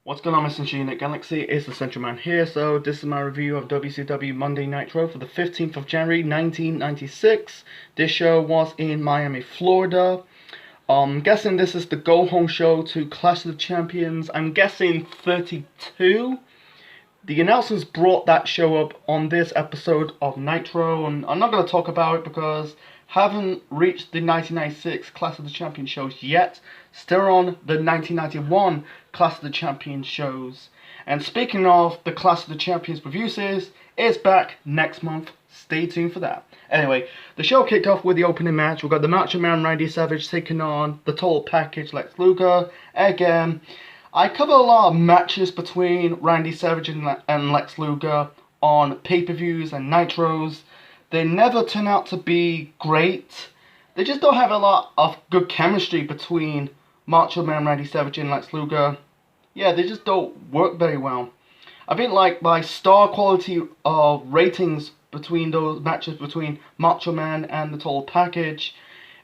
What's going on, Mr. Unit Galaxy? It's the Central Man here. So this is my review of WCW Monday Nitro for the 15th of January 1996. This show was in Miami, Florida. I'm guessing this is the go-home show to Clash of the Champions. I'm guessing 32. The announcers brought that show up on this episode of Nitro, and I'm not going to talk about it because I haven't reached the 1996 Clash of the Champions shows yet. Still on the 1991 Clash of the Champions shows. And speaking of the Clash of the Champions review series, it's back next month. Stay tuned for that. Anyway, the show kicked off with the opening match. We've got the Macho Man Randy Savage taking on the Total Package Lex Luger. Again, I cover a lot of matches between Randy Savage and Lex Luger on pay-per-views and nitros. They never turn out to be great. They just don't have a lot of good chemistry between Macho Man Randy Savage and Lex Luger. Yeah, they just don't work very well. I think like my star quality ratings between those matches between Macho Man and the Total Package,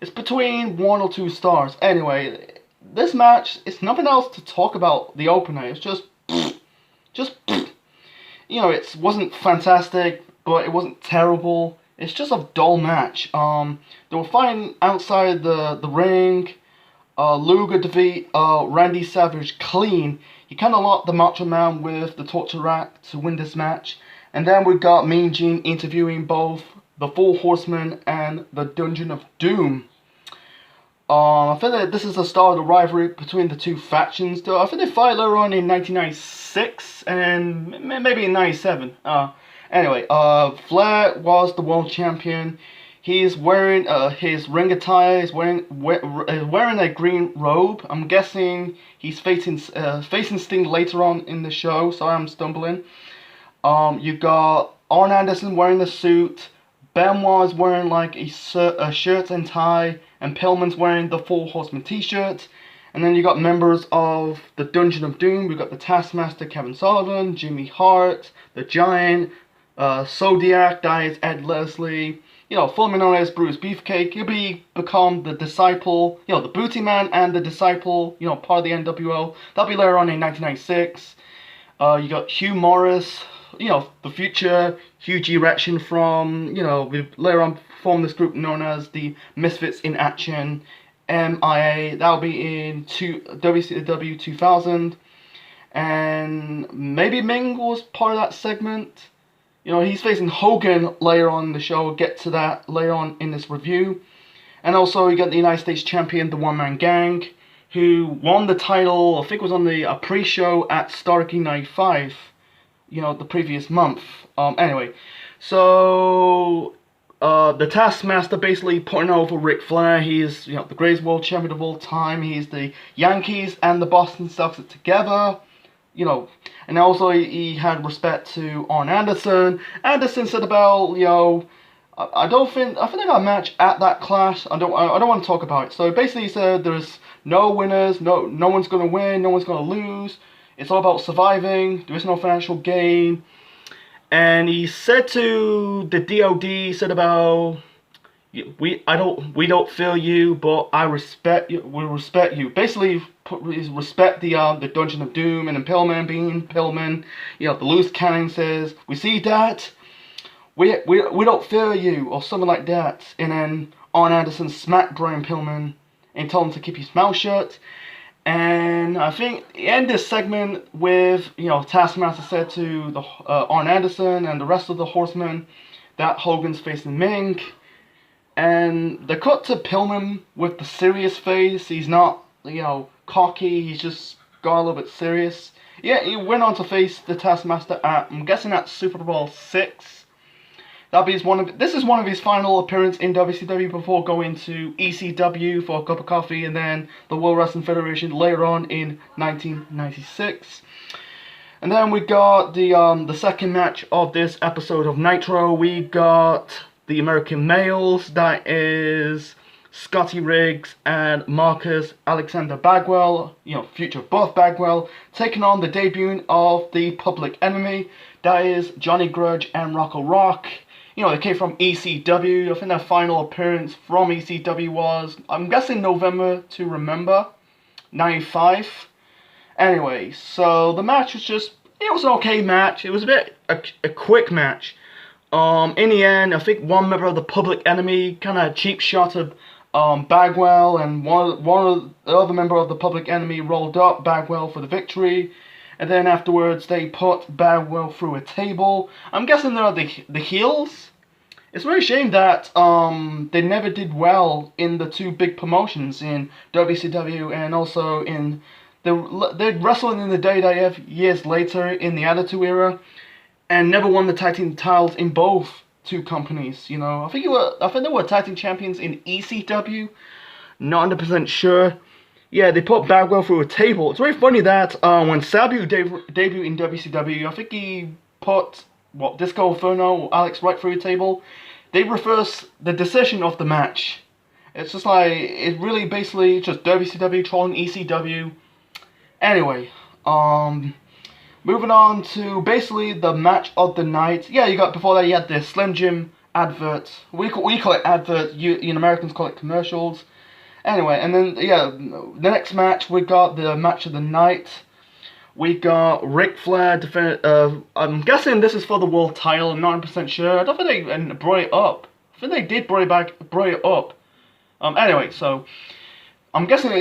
it's between 1 or 2 stars. Anyway, this match, it's nothing else to talk about the opener. It's just, you know, it wasn't fantastic, but it wasn't terrible. It's just a dull match. They were fighting outside the ring. Luger defeat Randy Savage clean. He kind of locked the Macho Man with the torture rack to win this match. And then we got Mean Gene interviewing both the Four Horsemen and the Dungeon of Doom. I feel that this is the start of the rivalry between the two factions. I think they fight later on in 1996 and maybe in 97. Anyway, Flair was the world champion. He's wearing his ring attire. He's wearing a green robe. I'm guessing he's facing Sting later on in the show. Sorry, I'm stumbling. You got Arn Anderson wearing the suit. Benoit's wearing like a shirt and tie, and Pillman's wearing the Four Horsemen t-shirt. And then you got members of the Dungeon of Doom. We got the Taskmaster Kevin Sullivan, Jimmy Hart, the Giant, Zodiac, that is Ed Leslie. You know, formerly known as Bruce Beefcake. He'll become the disciple, you know, the Booty Man and the disciple, you know, part of the NWO. That'll be later on in 1996. You got Hugh Morris, you know, the future huge erection from, you know, we later on formed this group known as the Misfits in Action, MIA. That'll be in WCW 2000. And maybe Ming was part of that segment. You know, he's facing Hogan later on in the show. We'll get to that later on in this review. And also, you got the United States Champion, the One Man Gang, who won the title, I think it was on the pre-show at Starrcade 95, you know, the previous month. Anyway, so the Taskmaster basically putting over Ric Flair. He's, you know, the greatest world champion of all time. He's the Yankees and the Boston Celtics together. You know, and also he had respect to Arn Anderson. Anderson said about, you know, I think they got a match at that Clash. I don't want to talk about it. So basically he said there's no winners, no one's gonna win, no one's gonna lose. It's all about surviving. There is no financial gain. And he said to the DOD, said about, we don't feel you, but I respect you. We respect you. Basically, respect the Dungeon of Doom, and then Pillman being Pillman. You know, the loose cannon says, "We see that. We don't fear you," or something like that. And then Arn Anderson smacked Brian Pillman and told him to keep his mouth shut. And I think end this segment with, you know, Taskmaster said to the Arn Anderson and the rest of the Horsemen that Hogan's facing Ming. And they cut to Pillman with the serious face. He's not, you know, cocky. He's just got a little bit serious. Yeah, he went on to face the Taskmaster at, I'm guessing, at Super Bowl 6. This is one of his final appearances in WCW before going to ECW for a cup of coffee, and then the World Wrestling Federation later on in 1996. And then we got the second match of this episode of Nitro. We got the American Males, that is Scotty Riggs and Marcus Alexander Bagwell, you know, future Buff Bagwell, taking on the debut of the Public Enemy, that is Johnny Grudge and Rocco Rock. You know, they came from ECW. I think their final appearance from ECW was, I'm guessing, November to Remember, 95. Anyway, so the match was it was an okay match. It was a quick match. In the end, I think one member of the Public Enemy kind of cheap shot at Bagwell, and one of the other member of the Public Enemy rolled up Bagwell for the victory. And then afterwards, they put Bagwell through a table. I'm guessing they're the heels. It's a very shame that they never did well in the two big promotions in WCW and also in they wrestled in the WWF years later in the Attitude Era, and never won the tag team titles in both two companies. You know, I think they were tag team champions in ECW. Not 100% sure. Yeah, they put Bagwell through a table. It's very funny that when Sabu debuted in WCW, I think he put Disco Inferno, Alex right through a table. They reverse the decision of the match. It's just like, it really basically just WCW trolling ECW. Anyway, moving on to basically the match of the night. Yeah, before that you had the Slim Jim advert. We call it advert. You Americans call it commercials. Anyway, and then yeah, the next match we got the match of the night. We got Ric Flair defending. I'm guessing this is for the world title. I'm not 100% sure. I don't think they brought it up. I think they did brought it up. Anyway, so I'm guessing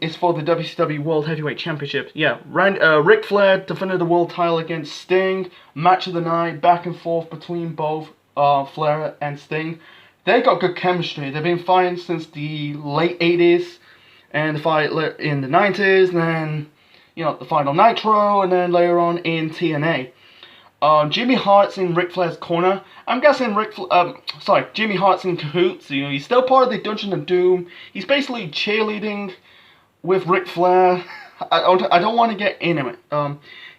it's for the WCW World Heavyweight Championship. Yeah, Ric Flair defended the world title against Sting. Match of the night, back and forth between both Flair and Sting. They got good chemistry. They've been fighting since the late 80s, and the fight in the 90s, and then the final Nitro, and then later on in TNA. Jimmy Hart's in Ric Flair's corner. I'm guessing Jimmy Hart's in cahoots. He's still part of the Dungeon of Doom. He's basically cheerleading with Ric Flair. I don't want to get into it.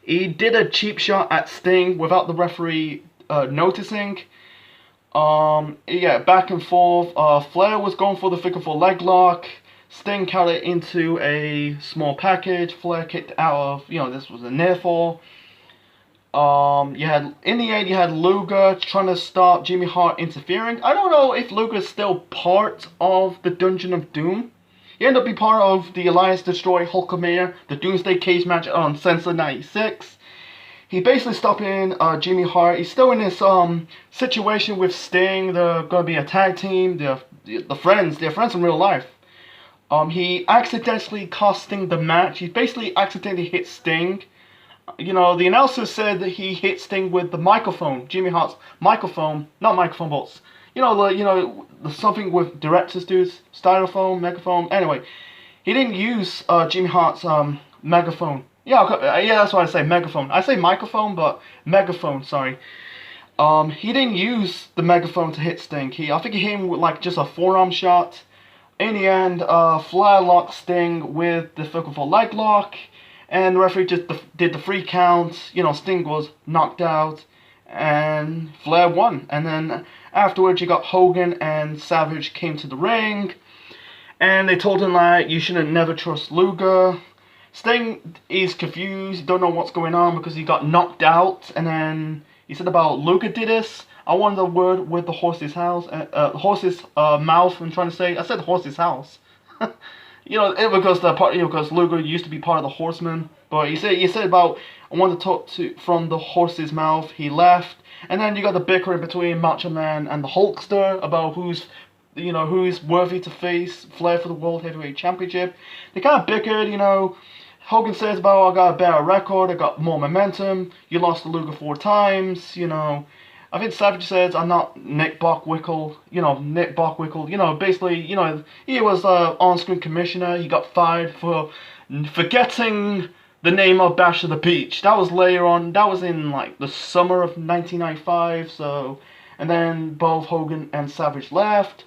He did a cheap shot at Sting without the referee noticing. Yeah, back and forth. Flair was going for the figure four leg lock. Sting counted into a small package. Flair kicked out of, this was a near fall. In the end, you had Luger trying to stop Jimmy Hart interfering. I don't know if Luger's still part of the Dungeon of Doom. He ended up being part of the Alliance Destroy Hulkamania, the Doomsday Cage match on Censor 96. He basically stopping Jimmy Hart. He's still in this situation with Sting. They're going to be a tag team. They're friends in real life. He accidentally cost Sting the match. He basically accidentally hit Sting. The announcer said that he hit Sting with the microphone, Jimmy Hart's microphone, not microphone bolts. The something with directors do, styrofoam, megaphone. Anyway, he didn't use Jimmy Hart's megaphone. Yeah, that's what I say, megaphone. I say microphone, but megaphone. Sorry. He didn't use the megaphone to hit Sting. I think he hit him with just a forearm shot. In the end, Flair locked Sting with the figure four leg lock. And the referee just did the 3 count. Sting was knocked out, and Flair won. And then afterwards, you got Hogan and Savage came to the ring, and they told him you shouldn't never trust Luger. Sting is confused, don't know what's going on because he got knocked out. And then he said about Luger did this. I wanted the word with the horse's house, horse's mouth. I'm trying to say. I said horse's house. Because Luger used to be part of the Horsemen, but he said about I wanted to talk from the horse's mouth. He left, and then you got the bickering between Macho Man and the Hulkster about who's worthy to face Flair for the World Heavyweight Championship. They kind of bickered. Hogan says about I got a better record, I got more momentum. You lost to Luger 4 times. I think Savage says, I'm not Nick Bockwinkel, basically, he was on-screen commissioner. He got fired for forgetting the name of Bash of the Beach. That was later on, that was in, the summer of 1995, so, and then both Hogan and Savage left.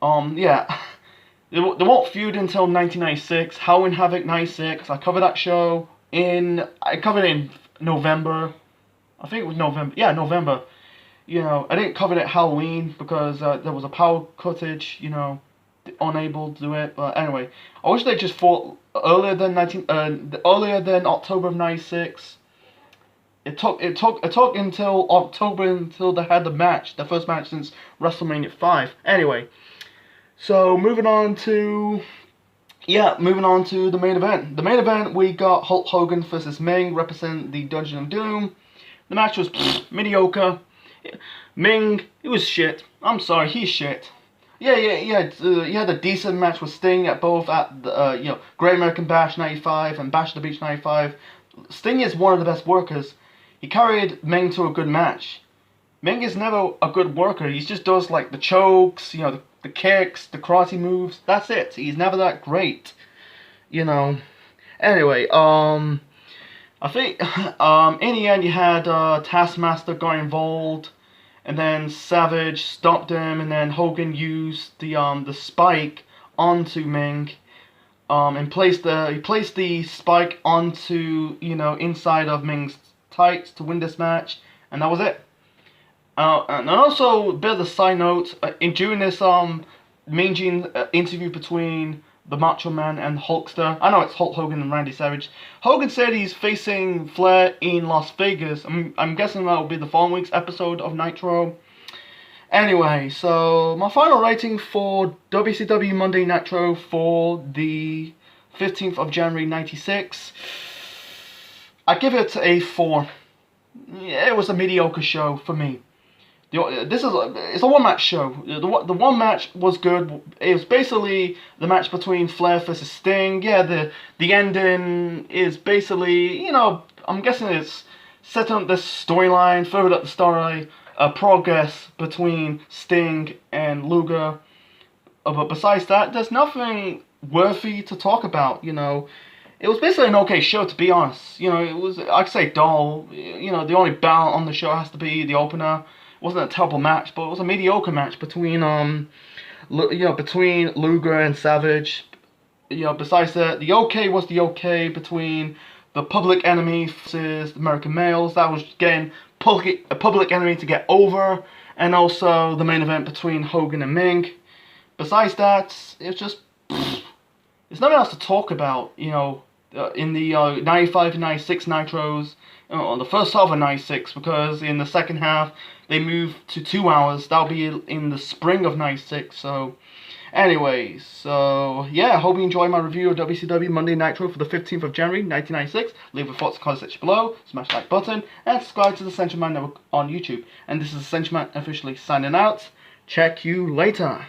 Yeah, they won't feud until 1996, Halloween Havoc 96, I covered that show in November, I think it was November, yeah, November. I didn't cover it at Halloween because there was a power cutage, unable to do it. But anyway, I wish they just fought earlier than October of '96. It took until October until they had the first match since WrestleMania 5. Anyway, so moving on to yeah, moving on to the main event. The main event, we got Hulk Hogan versus Ming, represent the Dungeon of Doom. The match was mediocre. Ming, he was shit. I'm sorry, he's shit. Yeah. He had a decent match with Sting at both at the Great American Bash '95 and Bash at the Beach '95. Sting is one of the best workers. He carried Ming to a good match. Ming is never a good worker. He just does like the chokes, the kicks, the karate moves. That's it. He's never that great. You know. Anyway, I think in the end you had Taskmaster got involved, and then Savage stopped him, and then Hogan used the spike onto Ming, and he placed the spike onto inside of Ming's tights to win this match, and that was it. And also a bit of a side note, during this Mean Gene interview between the Macho Man and Hulkster, I know it's Hulk Hogan and Randy Savage, Hogan said he's facing Flair in Las Vegas. I'm guessing that will be the following week's episode of Nitro. Anyway, so my final rating for WCW Monday Nitro for the 15th of January 96, I give it a 4. Yeah, it was a mediocre show for me. It's a one-match show. The one match was good. It was basically the match between Flair versus Sting. Yeah, the ending is basically, I'm guessing it's setting up this storyline, further up the story, progress between Sting and Luger. But besides that, there's nothing worthy to talk about, It was basically an okay show, to be honest. It was, I'd say, dull. The only battle on the show has to be the opener. It wasn't a terrible match, but it was a mediocre match between between Luger and Savage. Besides that, the okay was the okay between the Public Enemy versus the American Males. That was getting a Public Enemy to get over, and also the main event between Hogan and Ming. Besides that, it's just there's nothing else to talk about. In the 95 and 96 Nitros, on the first half of 96, because in the second half they moved to 2 hours. That'll be in the spring of 96. So, anyways, yeah, I hope you enjoyed my review of WCW Monday Nitro for the 15th of January 1996. Leave your thoughts in the comment section below, smash the like button, and subscribe to the Central Man Network on YouTube. And this is the Central Man officially signing out. Check you later.